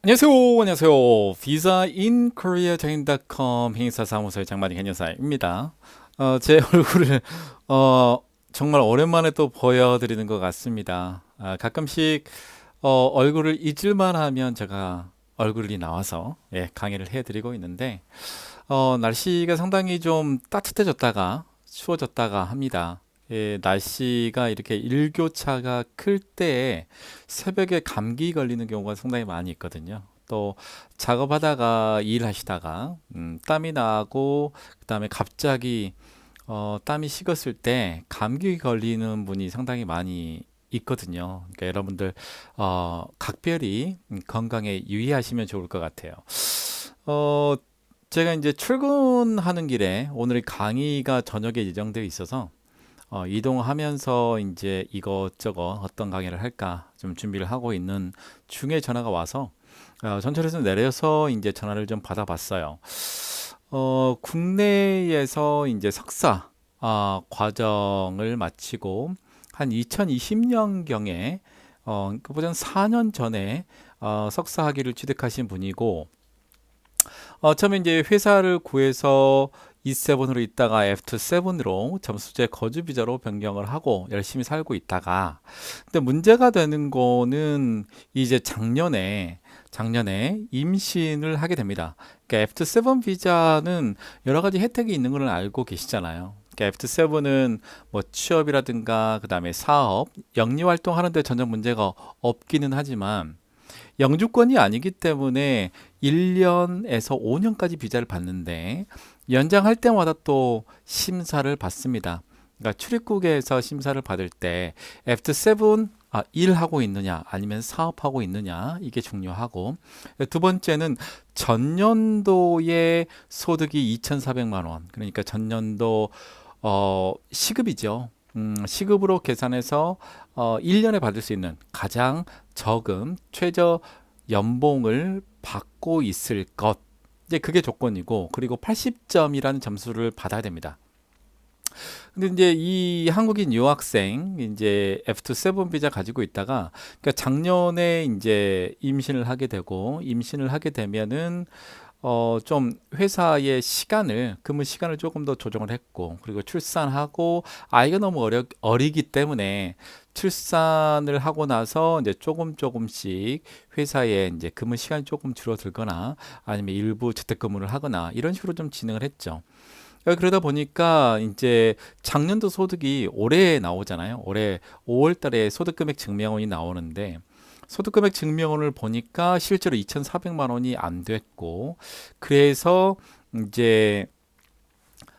안녕하세요. 안녕하세요. 비자인코리아장인.com 행사사무소의 장만이 한여사입니다. 제 얼굴을 어, 정말 오랜만에 또 보여드리는 것 같습니다. 가끔씩 얼굴을 잊을만 하면 제가 얼굴이 나와서 강의를 해드리고 있는데 날씨가 상당히 좀 따뜻해졌다가 추워졌다가 합니다. 날씨가 이렇게 일교차가 클 때에 새벽에 감기 걸리는 경우가 상당히 많이 있거든요. 또 작업하다가 일하시다가 땀이 나고 그다음에 갑자기 땀이 식었을 때 감기 걸리는 분이 상당히 많이 있거든요. 그러니까 여러분들 각별히 건강에 유의하시면 좋을 것 같아요. 어, 제가 이제 출근하는 길에 오늘 강의가 저녁에 예정되어 있어서 이동하면서 이제 이것저것 어떤 강의를 할까 좀 준비를 하고 있는 중에 전화가 와서 전철에서 내려서 이제 전화를 좀 받아봤어요. 국내에서 이제 석사 과정을 마치고 한 2020년경에 그보다 4년 전에 석사 학위를 취득하신 분이고 처음에 이제 회사를 구해서 E7으로 있다가 F7으로 점수제 거주 비자로 변경을 하고 열심히 살고 있다가 근데 문제가 되는 거는 이제 작년에 임신을 하게 됩니다. 그러니까 F7 비자는 여러 가지 혜택이 있는 걸 알고 계시잖아요. 그러니까 F7은 뭐 취업이라든가 그다음에 사업, 영리 활동하는 데 전혀 문제가 없기는 하지만 영주권이 아니기 때문에 1년에서 5년까지 비자를 받는데 연장할 때마다 또 심사를 받습니다. 그러니까 출입국에서 심사를 받을 때 F7 일하고 있느냐 아니면 사업하고 있느냐 이게 중요하고 두 번째는 전년도의 소득이 2,400만 원 그러니까 전년도 시급이죠. 시급으로 계산해서 1년에 받을 수 있는 가장 적은 최저 연봉을 받고 있을 것. 이제 그게 조건이고, 그리고 80점이라는 점수를 받아야 됩니다. 근데 이제 이 한국인 유학생, 이제 F7 비자 가지고 있다가, 그러니까 작년에 이제 임신을 하게 되고, 임신을 하게 되면은 좀 회사의 근무 시간을 조금 더 조정을 했고, 그리고 출산하고, 아이가 너무 어리기 때문에 출산을 하고 나서 이제 조금씩 회사에 이제 근무 시간이 조금 줄어들거나 아니면 일부 재택근무를 하거나 이런 식으로 좀 진행을 했죠. 그러다 보니까 이제 작년도 소득이 올해 나오잖아요. 올해 5월 달에 소득금액 증명원이 나오는데 소득금액 증명원을 보니까 실제로 2,400만 원이 안 됐고 그래서 이제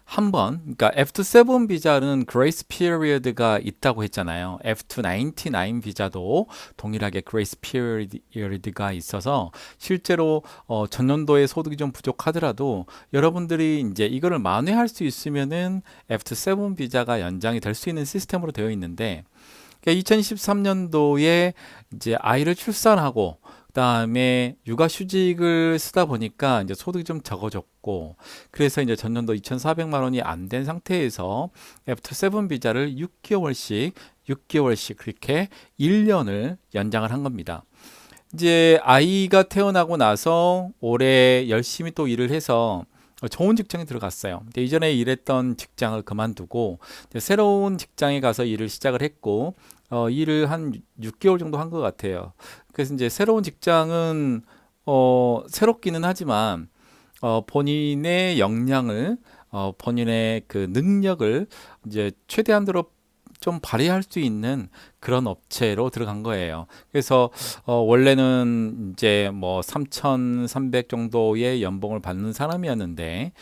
그러니까 F7 비자는 그레이스 피리어드가 있다고 했잖아요. F299 비자도 동일하게 그레이스 피리어드가 있어서 실제로 전년도에 소득이 좀 부족하더라도 여러분들이 이제 이거를 만회할 수 있으면은 F7 비자가 연장이 될 수 있는 시스템으로 되어 있는데 2023년도에 이제 아이를 출산하고 그다음에 육아휴직을 쓰다 보니까 이제 소득이 좀 적어졌고 그래서 이제 전년도 2,400만 원이 안 된 상태에서 F7 비자를 6개월씩 그렇게 1년을 연장을 한 겁니다. 이제 아이가 태어나고 나서 올해 열심히 또 일을 해서 좋은 직장에 들어갔어요. 근데 이전에 일했던 직장을 그만두고 이제 새로운 직장에 가서 일을 시작을 했고 일을 한 6개월 정도 한 것 같아요. 그래서 이제 새로운 직장은 새롭기는 하지만 본인의 역량을 본인의 그 능력을 이제 최대한으로 좀 발휘할 수 있는 그런 업체로 들어간 거예요. 그래서 원래는 이제 뭐 3,300 정도의 연봉을 받는 사람이었는데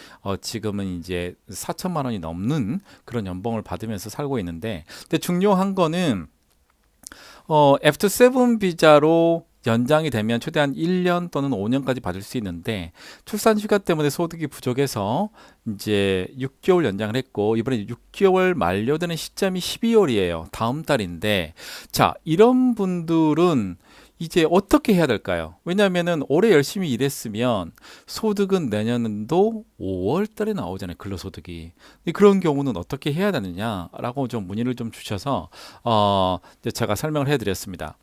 지금은 이제 4천만 원이 넘는 그런 연봉을 받으면서 살고 있는데 근데 중요한 거는 F7 비자로 연장이 되면 최대한 1년 또는 5년까지 받을 수 있는데 출산 휴가 때문에 소득이 부족해서 이제 6개월 연장을 했고 이번에 6개월 만료되는 시점이 12월이에요. 다음 달인데 자, 이런 분들은 이제 어떻게 해야 될까요? 왜냐하면은 올해 열심히 일했으면 소득은 내년도 5월 달에 나오잖아요. 근로소득이. 그런 경우는 어떻게 해야 되느냐라고 좀 문의를 좀 주셔서 이제 제가 설명을 해드렸습니다.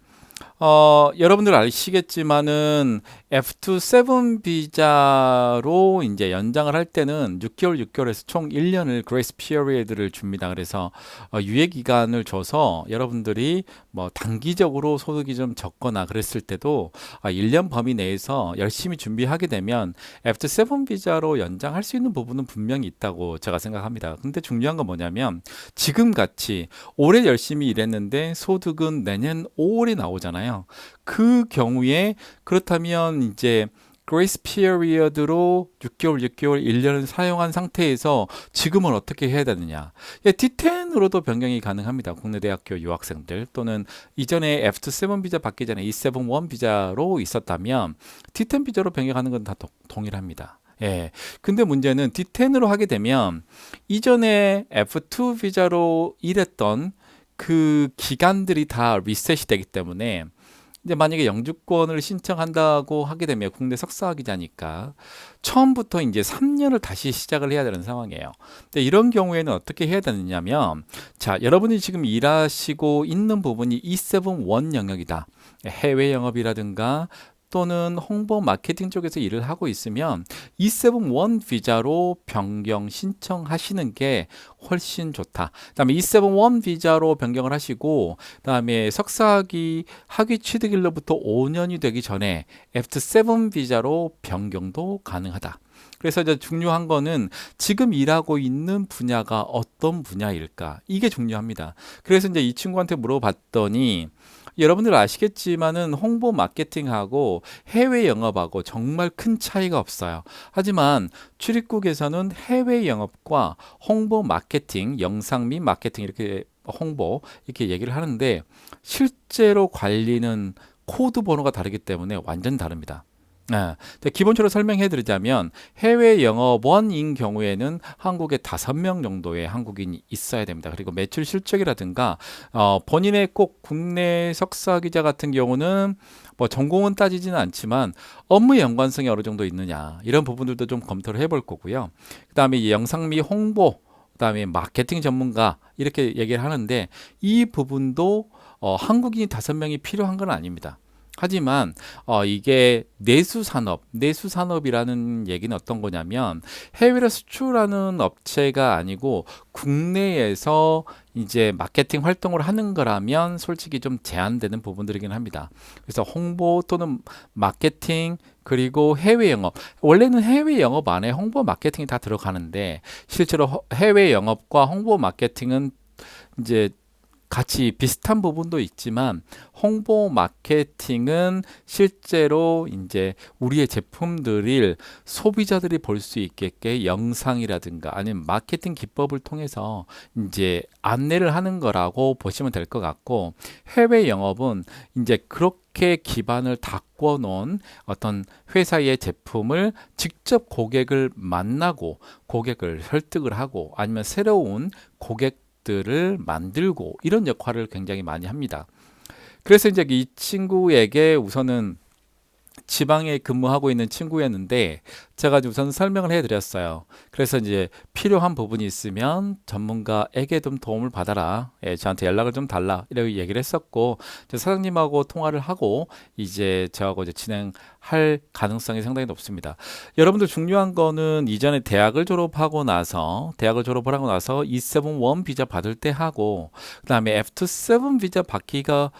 여러분들 아시겠지만은 F27 비자로 이제 연장을 할 때는 6개월, 6개월에서 총 1년을 그레이스 피어리어드를 줍니다. 그래서 유예 기간을 줘서 여러분들이 뭐 단기적으로 소득이 좀 적거나 그랬을 때도 1년 범위 내에서 열심히 준비하게 되면 F7 비자로 연장할 수 있는 부분은 분명히 있다고 제가 생각합니다. 근데 중요한 건 뭐냐면 지금 같이 올해 열심히 일했는데 소득은 내년 5월에 나오잖아요. 그 경우에 그렇다면 이제 그레이스 피어리어드로 6개월, 6개월, 1년을 사용한 상태에서 지금은 어떻게 해야 되느냐? 예, D10으로도 변경이 가능합니다. 국내 대학교 유학생들 또는 이전에 F7 비자 받기 전에 E71 비자로 있었다면 D10 비자로 변경하는 건 다 동일합니다. 예. 근데 문제는 D10으로 하게 되면 이전에 F2 비자로 일했던 그 기간들이 다 리셋이 되기 때문에 이제 만약에 영주권을 신청한다고 하게 되면 국내 석사 기자니까 처음부터 이제 3년을 다시 시작을 해야 되는 상황이에요. 근데 이런 경우에는 어떻게 해야 되느냐면 자, 여러분이 지금 일하시고 있는 부분이 E71 영역이다. 해외 영업이라든가 또는 홍보 마케팅 쪽에서 일을 하고 있으면 E71 비자로 변경 신청하시는 게 훨씬 좋다. 그다음에 E71 비자로 변경을 하시고 그다음에 석사학위 학위 취득일로부터 5년이 되기 전에 F7 비자로 변경도 가능하다. 그래서 이제 중요한 거는 지금 일하고 있는 분야가 어떤 분야일까? 이게 중요합니다. 그래서 이제 이 친구한테 물어봤더니 여러분들 아시겠지만은 홍보 마케팅하고 해외 영업하고 정말 큰 차이가 없어요. 하지만 출입국에서는 해외 영업과 홍보 마케팅, 영상 및 마케팅 이렇게 홍보 이렇게 얘기를 하는데 실제로 관리는 코드 번호가 다르기 때문에 완전 다릅니다. 기본적으로 설명해 드리자면 해외 영업원인 경우에는 한국에 5명 정도의 한국인이 있어야 됩니다. 그리고 매출 실적이라든가 본인의 꼭 국내 석사 기자 같은 경우는 뭐 전공은 따지지는 않지만 업무 연관성이 어느 정도 있느냐 이런 부분들도 좀 검토를 해볼 거고요. 그다음에 영상 및 홍보 그다음에 마케팅 전문가 이렇게 얘기를 하는데 이 부분도 한국인이 5명이 필요한 건 아닙니다. 하지만 이게 내수산업이라는 얘기는 어떤 거냐면 해외로 수출하는 업체가 아니고 국내에서 이제 마케팅 활동을 하는 거라면 솔직히 좀 제한되는 부분들이긴 합니다. 그래서 홍보 또는 마케팅 그리고 해외 영업 원래는 해외 영업 안에 홍보 마케팅이 다 들어가는데 실제로 해외 영업과 홍보 마케팅은 이제 같이 비슷한 부분도 있지만 홍보 마케팅은 실제로 이제 우리의 제품들을 소비자들이 볼 수 있게끔 영상이라든가 아니면 마케팅 기법을 통해서 이제 안내를 하는 거라고 보시면 될 것 같고 해외 영업은 이제 그렇게 기반을 닦아 놓은 어떤 회사의 제품을 직접 고객을 만나고 고객을 설득을 하고 아니면 새로운 고객들을 만들고 이런 역할을 굉장히 많이 합니다. 그래서 이제 이 친구에게 우선은 지방에 근무하고 있는 친구였는데 제가 우선 설명을 해드렸어요. 그래서 이제 필요한 부분이 있으면 전문가에게 좀 도움을 받아라. 예, 저한테 연락을 좀 달라. 이렇게 얘기를 했었고 이제 사장님하고 통화를 하고 이제 저하고 이제 진행할 가능성이 상당히 높습니다. 여러분들 중요한 거는 이전에 대학을 졸업하고 나서 E71 비자 받을 때 하고 그다음에 F7 비자 받기가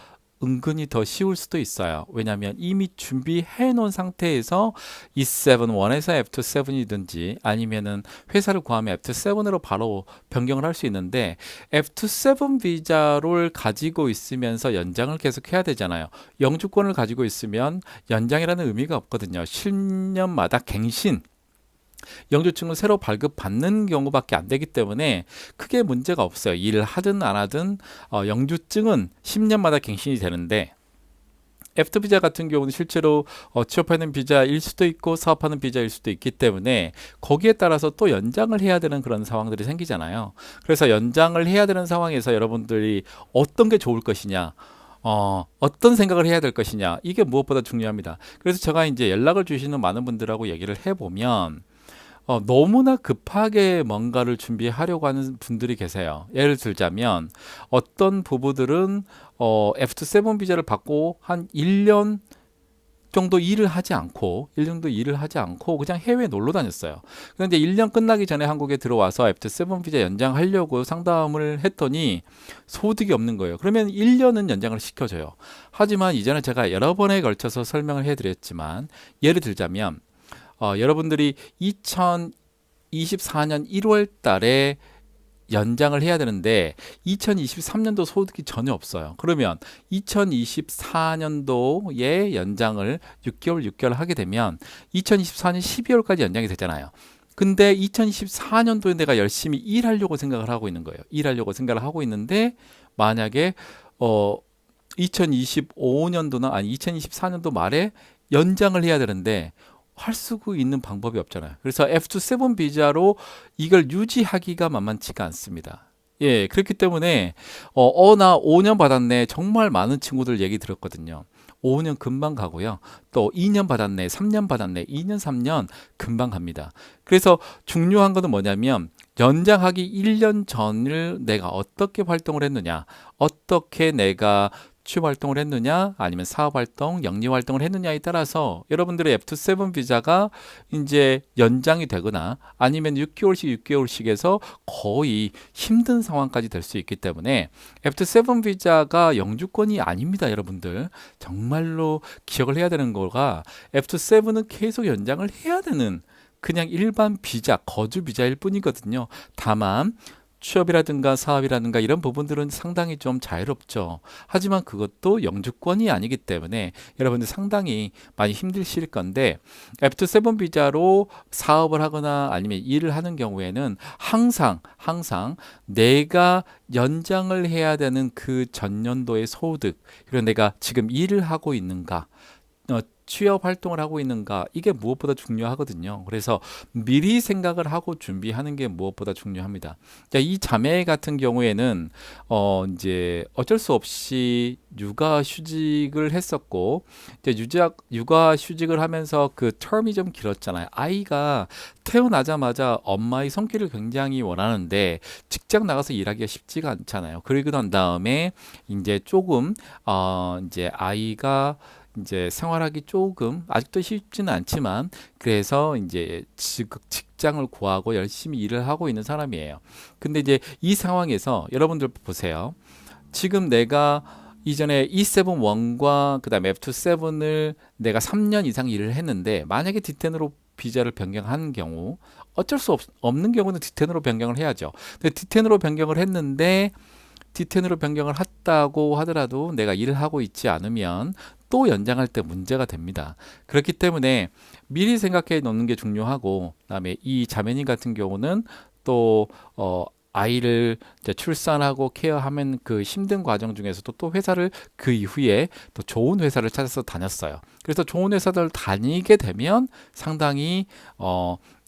은근히 더 쉬울 수도 있어요. 왜냐하면 이미 준비해 놓은 상태에서 E71에서 F7이든지 아니면은 회사를 구하면 F7으로 바로 변경을 할 수 있는데 F7 비자를 가지고 있으면서 연장을 계속 해야 되잖아요. 영주권을 가지고 있으면 연장이라는 의미가 없거든요. 10년마다 갱신 영주증을 새로 발급받는 경우밖에 안 되기 때문에 크게 문제가 없어요. 일을 하든 안 하든 영주증은 10년마다 갱신이 되는데 F 비자 같은 경우는 실제로 취업하는 비자일 수도 있고 사업하는 비자일 수도 있기 때문에 거기에 따라서 또 연장을 해야 되는 그런 상황들이 생기잖아요. 그래서 연장을 해야 되는 상황에서 여러분들이 어떤 게 좋을 것이냐 어떤 생각을 해야 될 것이냐 이게 무엇보다 중요합니다. 그래서 제가 이제 연락을 주시는 많은 분들하고 얘기를 해보면 너무나 급하게 뭔가를 준비하려고 하는 분들이 계세요. 예를 들자면 어떤 부부들은 F7 비자를 받고 한 1년 정도 일을 하지 않고 1년 정도 일을 하지 않고 그냥 해외에 놀러 다녔어요. 그런데 1년 끝나기 전에 한국에 들어와서 F7 비자 연장하려고 상담을 했더니 소득이 없는 거예요. 그러면 1년은 연장을 시켜줘요. 하지만 이전에 제가 여러 번에 걸쳐서 설명을 해드렸지만 예를 들자면 여러분들이 2024년 1월 달에 연장을 해야 되는데 2023년도 소득이 전혀 없어요. 그러면 2024년도에 연장을 6개월 하게 되면 2024년 12월까지 연장이 되잖아요. 근데 2024년도에 내가 열심히 일하려고 생각을 하고 있는 거예요. 일하려고 생각을 하고 있는데 만약에 2025년도나 아니 2024년도 말에 연장을 해야 되는데 할 수 있는 방법이 없잖아요. 그래서 F7 비자로 이걸 유지하기가 만만치가 않습니다. 예, 그렇기 때문에 나 5년 받았네. 정말 많은 친구들 얘기 들었거든요. 5년 금방 가고요. 또 2년 받았네, 3년 받았네, 2년, 3년 금방 갑니다. 그래서 중요한 것은 뭐냐면 연장하기 1년 전을 내가 어떻게 활동을 했느냐, 어떻게 내가 취업 활동을 했느냐, 아니면 사업 활동, 영리 활동을 했느냐에 따라서 여러분들의 F7 비자가 이제 연장이 되거나 아니면 6개월씩에서 거의 힘든 상황까지 될 수 있기 때문에 F7 비자가 영주권이 아닙니다, 여러분들. 정말로 기억을 해야 되는 거가 F7은 계속 연장을 해야 되는 그냥 일반 비자, 거주 비자일 뿐이거든요. 다만 취업이라든가 사업이라든가 이런 부분들은 상당히 좀 자유롭죠. 하지만 그것도 영주권이 아니기 때문에 여러분들 상당히 많이 힘드실 건데 F7 비자로 사업을 하거나 아니면 일을 하는 경우에는 항상 내가 연장을 해야 되는 그 전년도의 소득, 그리고 내가 지금 일을 하고 있는가, 취업 활동을 하고 있는가, 이게 무엇보다 중요하거든요. 그래서 미리 생각을 하고 준비하는 게 무엇보다 중요합니다. 자, 이 자매 같은 경우에는 이제 어쩔 수 없이 육아휴직을 했었고, 이제 육아휴직을 하면서 그 텀이 좀 길었잖아요. 아이가 태어나자마자 엄마의 손길을 굉장히 원하는데 직장 나가서 일하기가 쉽지가 않잖아요. 그리고 난 다음에 이제 조금 이제 아이가 이제 생활하기 조금 아직도 쉽지는 않지만 그래서 이제 직장을 구하고 열심히 일을 하고 있는 사람이에요. 근데 이제 이 상황에서 여러분들 보세요. 지금 내가 이전에 E7-1과 그 다음에 F7을 내가 3년 이상 일을 했는데 만약에 D10으로 비자를 변경한 경우 어쩔 수 없는 경우는 D10으로 변경을 해야죠. 근데 D10으로 변경을 했는데 D10으로 변경을 했다고 하더라도 내가 일을 하고 있지 않으면 또 연장할 때 문제가 됩니다. 그렇기 때문에 미리 생각해 놓는 게 중요하고, 그다음에 이 자매님 같은 경우는 또 아이를 이제 출산하고 케어하면 그 힘든 과정 중에서도 또 회사를 그 이후에 또 좋은 회사를 찾아서 다녔어요. 그래서 좋은 회사들 다니게 되면 상당히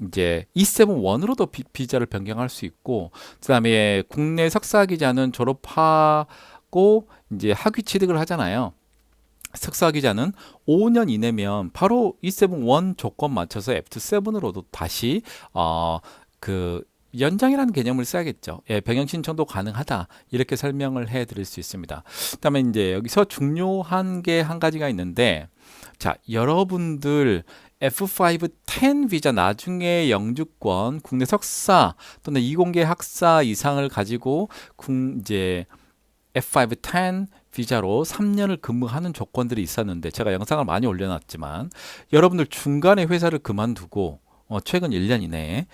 이제 E7-1으로도 비자를 변경할 수 있고, 그다음에 국내 석사 기자는 졸업하고 이제 학위 취득을 하잖아요. 석사 기자는 5년 이내면 바로 E7-1 조건 맞춰서 F7으로도 다시 그 연장이라는 개념을 써야겠죠. 예, 변경 신청도 가능하다. 이렇게 설명을 해 드릴 수 있습니다. 그다음에 이제 여기서 중요한 게 한 가지가 있는데, 자, 여러분들 F5-10 비자 나중에 영주권, 국내 석사 또는 이공계 학사 이상을 가지고 이제 F5-10 비자로 3년을 근무하는 조건들이 있었는데 제가 영상을 많이 올려놨지만 여러분들 중간에 회사를 그만두고 최근 1년 이내에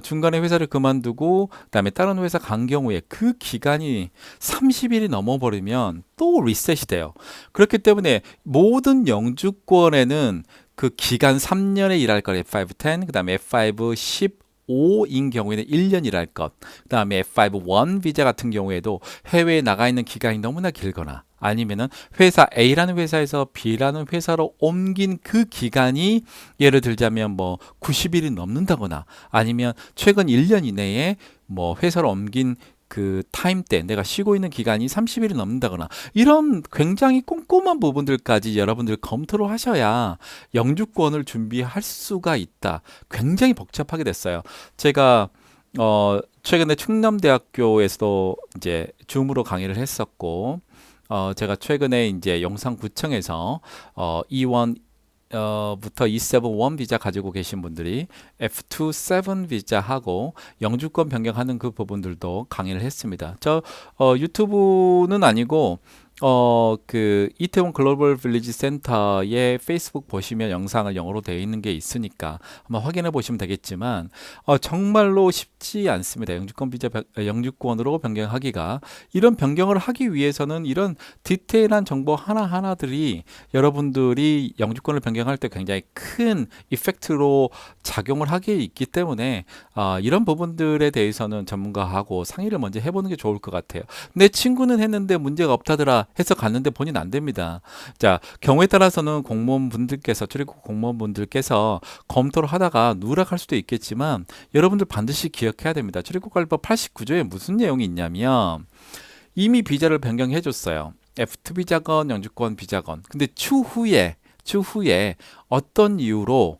중간에 회사를 그만두고 그다음에 다른 회사 간 경우에 그 기간이 30일이 넘어버리면 또 리셋이 돼요. 그렇기 때문에 모든 영주권에는 그 기간 3년에 일할 걸 F5-10, 그다음에 F5-15인 경우에는 1년 일할 것, 그 다음에 F5-1 비자 같은 경우에도 해외에 나가 있는 기간이 너무나 길거나 아니면은 회사 A라는 회사에서 B라는 회사로 옮긴 그 기간이 예를 들자면 뭐 90일이 넘는다거나 아니면 최근 1년 이내에 뭐 회사를 옮긴 그 타임대 내가 쉬고 있는 기간이 30일이 넘는다거나 이런 굉장히 꼼꼼한 부분들까지 여러분들 검토를 하셔야 영주권을 준비할 수가 있다. 굉장히 복잡하게 됐어요. 제가 최근에 충남대학교에서도 이제 줌으로 강의를 했었고, 제가 최근에 이제 영상구청에서 E1 부터 E7-1 비자 가지고 계신 분들이 F2-7 비자하고 영주권 변경하는 그 부분들도 강의를 했습니다. 유튜브는 아니고 그 이태원 글로벌 빌리지 센터의 페이스북 보시면 영상을 영어로 되어 있는 게 있으니까 한번 확인해 보시면 되겠지만 정말로 쉽지 않습니다. 영주권으로 변경하기가. 이런 변경을 하기 위해서는 이런 디테일한 정보 하나하나들이 여러분들이 영주권을 변경할 때 굉장히 큰 이펙트로 작용을 하게 있기 때문에 이런 부분들에 대해서는 전문가하고 상의를 먼저 해보는 게 좋을 것 같아요. 내 친구는 했는데 문제가 없다더라 해서 갔는데 본인 안 됩니다. 자, 경우에 따라서는 출입국 공무원분들께서 검토를 하다가 누락할 수도 있겠지만 여러분들 반드시 기억해야 됩니다. 출입국관리법 89조에 무슨 내용이 있냐면 이미 비자를 변경해 줬어요. F2 비자건 영주권 비자건. 근데 추후에 어떤 이유로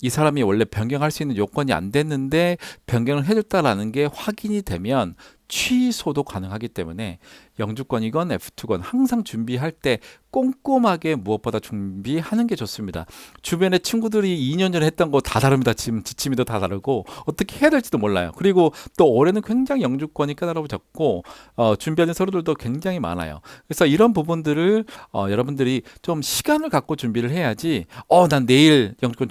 이 사람이 원래 변경할 수 있는 요건이 안 됐는데 변경을 해줬다라는 게 확인이 되면 취소도 가능하기 때문에 영주권이건 F2건 항상 준비할 때 꼼꼼하게 무엇보다 준비하는 게 좋습니다. 주변에 친구들이 2년 전에 했던 거 다 다릅니다. 지금 지침이도 다 다르고 어떻게 해야 될지도 몰라요. 그리고 또 올해는 굉장히 영주권이 까다로워졌고 준비하는 서류들도 굉장히 많아요. 그래서 이런 부분들을 여러분들이 좀 시간을 갖고 준비를 해야지 난 내일 영주권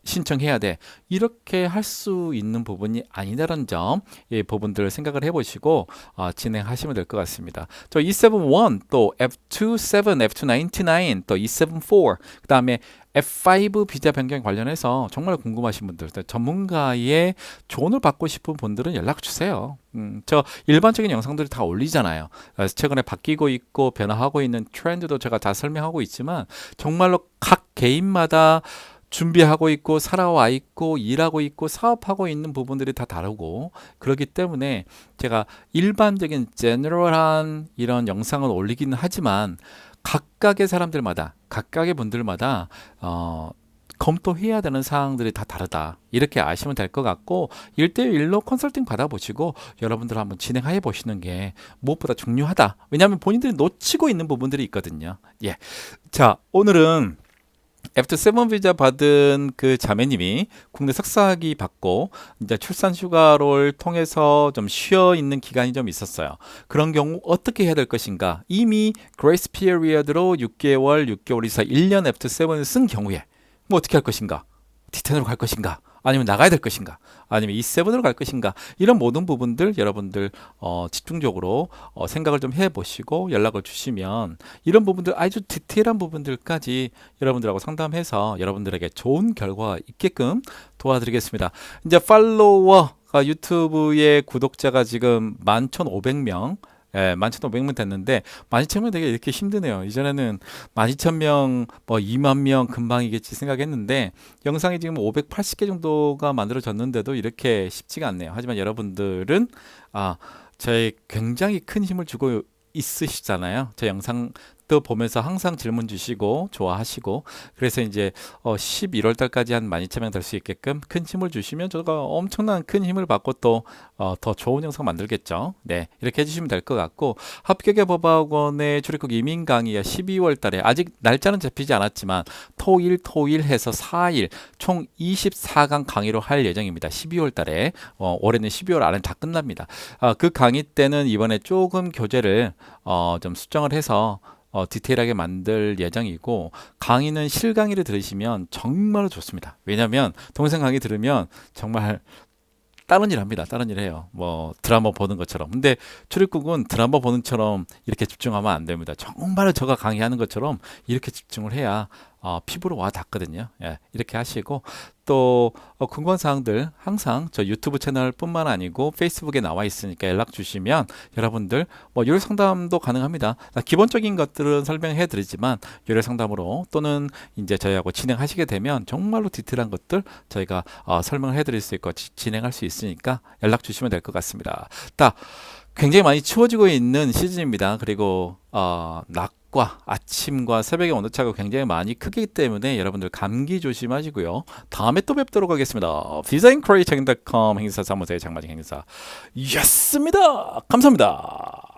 신청해야 돼. 이렇게 할 수 있는 부분이 아니다라는 점, 이 부분들을 생각을 해보시고 진행하시면 될 것 같습니다. 저 E7-1, 또 F2-7, F2-99, 또 E7-4, 그 다음에 F5 비자 변경 관련해서 정말 궁금하신 분들, 전문가의 조언을 받고 싶은 분들은 연락 주세요. 저 일반적인 영상들이 다 올리잖아요. 최근에 바뀌고 있고 변화하고 있는 트렌드도 제가 다 설명하고 있지만 정말로 각 개인마다 준비하고 있고 살아와 있고 일하고 있고 사업하고 있는 부분들이 다 다르고 그렇기 때문에 제가 일반적인 제너럴한 이런 영상을 올리기는 하지만 각각의 사람들마다 각각의 분들마다 검토해야 되는 사항들이 다 다르다. 이렇게 아시면 될 것 같고 1대1로 컨설팅 받아보시고 여러분들 한번 진행해 보시는 게 무엇보다 중요하다. 왜냐하면 본인들이 놓치고 있는 부분들이 있거든요. 예. 자, 오늘은 F7 비자 받은 그 자매님이 국내 석사학위 받고 이제 출산 휴가를 통해서 좀 쉬어 있는 기간이 좀 있었어요. 그런 경우 어떻게 해야 될 것인가? 이미 그레이스 피리어드로 6개월 이상 1년 F7을 쓴 경우에 뭐 어떻게 할 것인가? D10으로 갈 것인가? 아니면 나가야 될 것인가? 아니면 E7으로 갈 것인가? 이런 모든 부분들 여러분들 집중적으로 생각을 좀 해보시고 연락을 주시면 이런 부분들 아주 디테일한 부분들까지 여러분들하고 상담해서 여러분들에게 좋은 결과가 있게끔 도와드리겠습니다. 이제 팔로워가 유튜브의 구독자가 지금 11,500명 11,500명 됐는데 12,000명 되게 이렇게 힘드네요. 이전에는 12,000명, 뭐 2만 명 금방이겠지 생각했는데 영상이 지금 580개 정도가 만들어졌는데도 이렇게 쉽지가 않네요. 하지만 여러분들은 저에 굉장히 큰 힘을 주고 있으시잖아요. 제 영상도 보면서 항상 질문 주시고 좋아하시고 그래서 이제 11월 달까지 한 12,000명 될 수 있게끔 큰 힘을 주시면 제가 엄청난 큰 힘을 받고 또 더 좋은 영상 만들겠죠. 네, 이렇게 해주시면 될 것 같고 합격의 법학원의 출입국 이민 강의가 12월 달에 아직 날짜는 잡히지 않았지만 토일 해서 4일 총 24강 강의로 할 예정입니다. 12월 달에 올해는 12월 안에 다 끝납니다. 그 강의 때는 이번에 조금 교재를 좀 수정을 해서 디테일하게 만들 예정이고 강의는 실강의를 들으시면 정말 좋습니다. 왜냐하면 동영상 강의 들으면 정말 다른 일 합니다. 다른 일 해요. 뭐 드라마 보는 것처럼. 근데 출입국은 드라마 보는 것처럼 이렇게 집중하면 안 됩니다. 정말 제가 강의하는 것처럼 이렇게 집중을 해야 피부로 와 닿거든요. 예, 이렇게 하시고 또 궁금한 사항들 항상 저 유튜브 채널뿐만 아니고 페이스북에 나와 있으니까 연락 주시면 여러분들 뭐 요리 상담도 가능합니다. 기본적인 것들은 설명해 드리지만 요리 상담으로 또는 이제 저희하고 진행하시게 되면 정말로 디테일한 것들 저희가 설명을 해 드릴 수 있고 진행할 수 있으니까 연락 주시면 될 것 같습니다. 굉장히 많이 추워지고 있는 시즌입니다. 그리고 낮과 아침과 새벽의 온도차가 굉장히 많이 크기 때문에 여러분들 감기 조심하시고요. 다음에 또 뵙도록 하겠습니다. 디자인크리에이터닷컴 행사 사무소의 장마진 행사였습니다. 감사합니다.